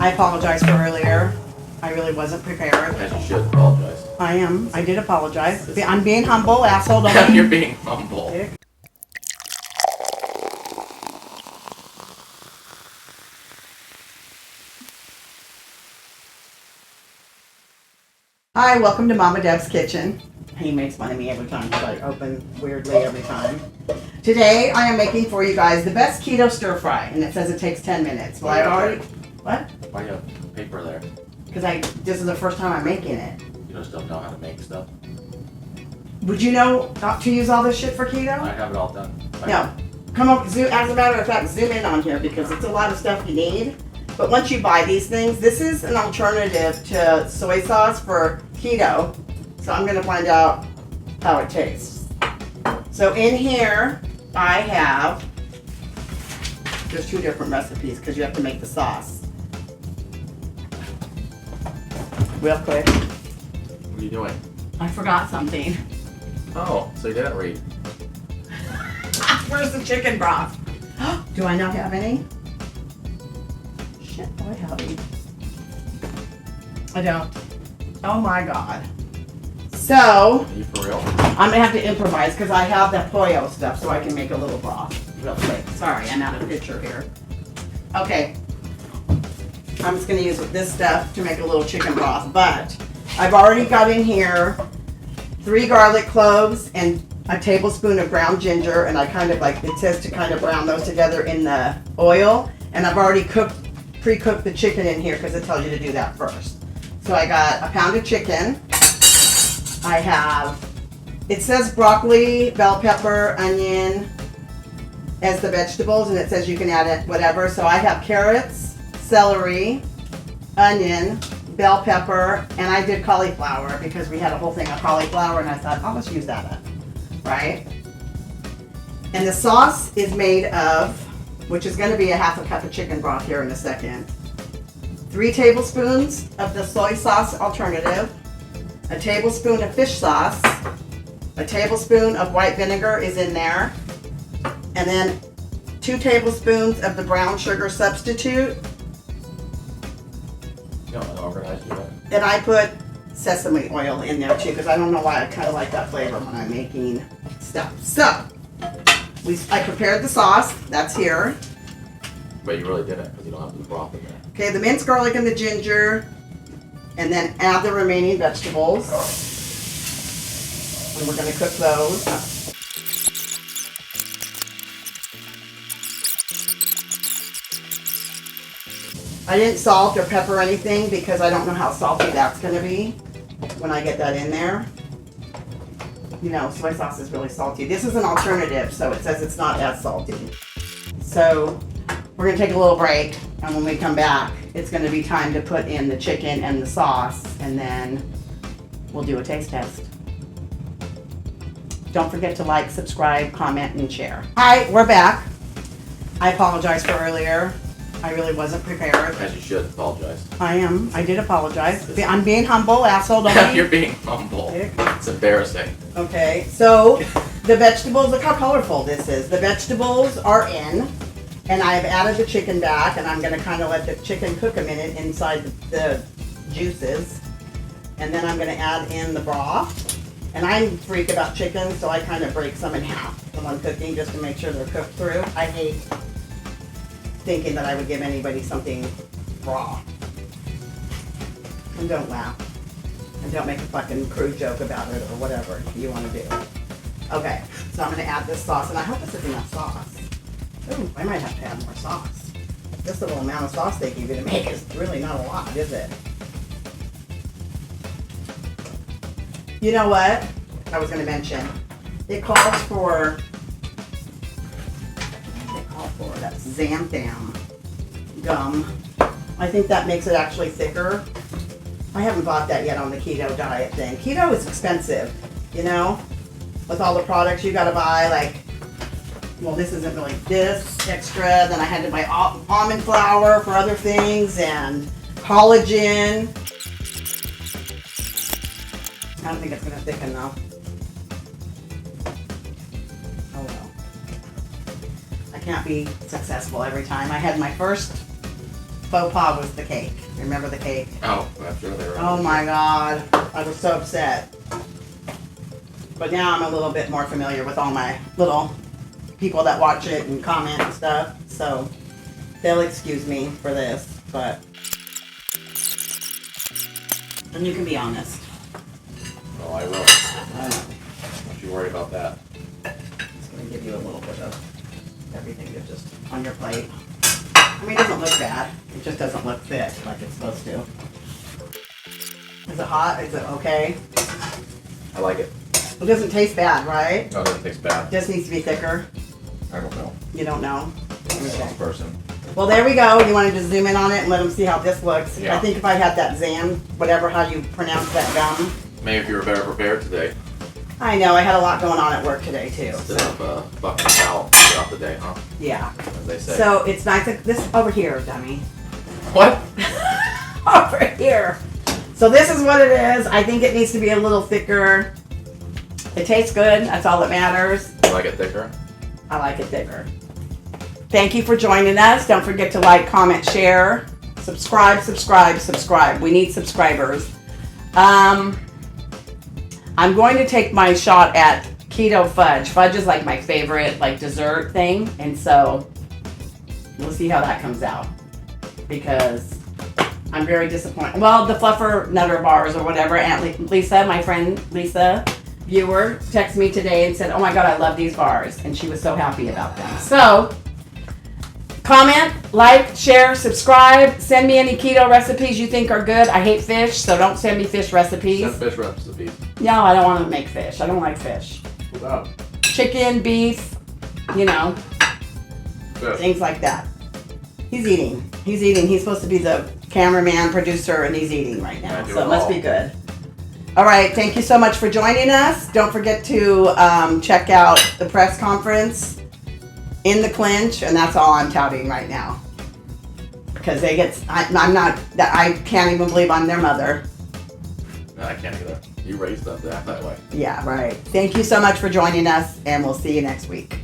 I apologize for earlier. I really wasn't prepared. As you should apologize. I am. I did apologize. I'm being humble, asshole. Don't You're being humble. Hi, welcome to Mama Deb's Kitchen. He makes fun of me every time because I open weirdly every time. Today I am making for you guys the best keto stir fry, and it says it takes 10 minutes. Well, I already... What? Why do you have paper there? Because this is the first time I'm making it. You just don't know how to make stuff? Would you know not to use all this shit for keto? I have it all done. No. Come up, as a matter of fact, zoom in on here because it's a lot of stuff you need. But once you buy these things, this is an alternative to soy sauce for keto. So I'm gonna find out how it tastes. So in here, I have, there's two different recipes because you have to make the sauce. Real quick. What are you doing? I forgot something. Oh, so you didn't read. Where's the chicken broth? Do I not have any? Shit, do I have any? I don't. Oh my god. So, Are you for real? I'm gonna have to improvise because I have the pollo stuff so I can make a little broth real quick. Sorry, I'm out of picture here. Okay. I'm just gonna use this stuff to make a little chicken broth, but I've already got in here 3 garlic cloves and a tablespoon of ground ginger, and I kind of like, it says to kind of brown those together in the oil, and I've already pre-cooked the chicken in here because it tells you to do that first. So I got a pound of chicken. I have, it says broccoli, bell pepper, onion as the vegetables, and it says you can add it whatever. So I have carrots, celery, onion, bell pepper, and I did cauliflower because we had a whole thing of cauliflower, and I thought, oh, let's use that up, right? And the sauce is made of, which is going to be a half a cup of chicken broth here in a second, 3 tablespoons of the soy sauce alternative, a tablespoon of fish sauce, a tablespoon of white vinegar is in there, and then 2 tablespoons of the brown sugar substitute. You don't organize you. And I put sesame oil in there too because I don't know why I kind of like that flavor when I'm making stuff. So, I prepared the sauce, that's here. But you really didn't because you don't have the broth in there. Okay, the minced garlic and the ginger, and then add the remaining vegetables. And we're gonna cook those. I didn't salt or pepper anything because I don't know how salty that's gonna be when I get that in there. You know, soy sauce is really salty. This is an alternative, so it says it's not as salty. So we're gonna take a little break, and when we come back, it's gonna be time to put in the chicken and the sauce, and then we'll do a taste test. Don't forget to like, subscribe, comment, and share. Hi, we're back. I apologize for earlier. I really wasn't prepared. As you should apologize. I am. I did apologize. I'm being humble, asshole. Don't You're being humble. It's embarrassing. Okay, so the vegetables, look how colorful this is. The vegetables are in, and I've added the chicken back, and I'm gonna kind of let the chicken cook a minute inside the juices. And then I'm gonna add in the broth. And I'm a freak about chicken, so I kind of break some in half when I'm cooking just to make sure they're cooked through. I hate thinking that I would give anybody something raw. And don't laugh. And don't make a fucking crude joke about it or whatever you want to do. Okay, so I'm going to add this sauce, and I hope this is enough sauce. Ooh, I might have to add more sauce. This little amount of sauce they give you to make is really not a lot, is it? You know what? I was going to mention. It calls for that xanthan gum. I think that makes it actually thicker. I haven't bought that yet on the keto diet thing. Keto is expensive, you know? With all the products you gotta buy, like, well, this isn't really this extra. Then I had to buy almond flour for other things and collagen. I don't think it's gonna thicken though. Oh well. I can't be successful every time. I had my first faux pas was the cake. Remember the cake? Oh, I'm sure they were. Oh my God, I was so upset. But now I'm a little bit more familiar with all my little people that watch it and comment and stuff, so they'll excuse me for this, but. And you can be honest. Oh, I will. I know. Don't you worry about that. Just gonna give you a little bit of everything to just on your plate. I mean, it doesn't look bad. It just doesn't look thick like it's supposed to. Is it hot? Is it okay? I like it. It doesn't taste bad, right? No, it doesn't taste bad. It just needs to be thicker. I don't know. You don't know? I'm the wrong person. Well, there we go. You want to just zoom in on it and let them see how this looks. Yeah. I think if I had that xanthan, whatever how you pronounce that gum. Maybe if you were better prepared today, I know. I had a lot going on at work today, too. instead of bucking a cow throughout the day, huh? Yeah. As they say. So it's nice. This over here, dummy. What? Over here. So this is what it is. I think it needs to be a little thicker. It tastes good. That's all that matters. You like it thicker? I like it thicker. Thank you for joining us. Don't forget to like, comment, share, subscribe, subscribe, subscribe. We need subscribers. I'm going to take my shot at keto fudge. Fudge is like my favorite dessert thing, and so we'll see how that comes out because I'm very disappointed. Well, the Fluffer Nutter bars or whatever, Aunt Lisa, my friend Lisa, viewer, texted me today and said, "Oh my God, I love these bars," and she was so happy about them. So, comment, like, share, subscribe. Send me any keto recipes you think are good. I hate fish, so don't send me fish recipes. Send fish recipes. No, I don't want to make fish. I don't like fish. Without Chicken, beef, you know, fish. things like that. He's eating. He's eating. He's supposed to be the cameraman, producer, and he's eating right now. I do So it it must all. be good. All right. Thank you so much for joining us. Don't forget to check out the press conference in the clinch, and that's all I'm touting right now. Because they get, I can't even believe I'm their mother. No, I can't either. You raised them to act that way. Yeah, right. Thank you so much for joining us, and we'll see you next week.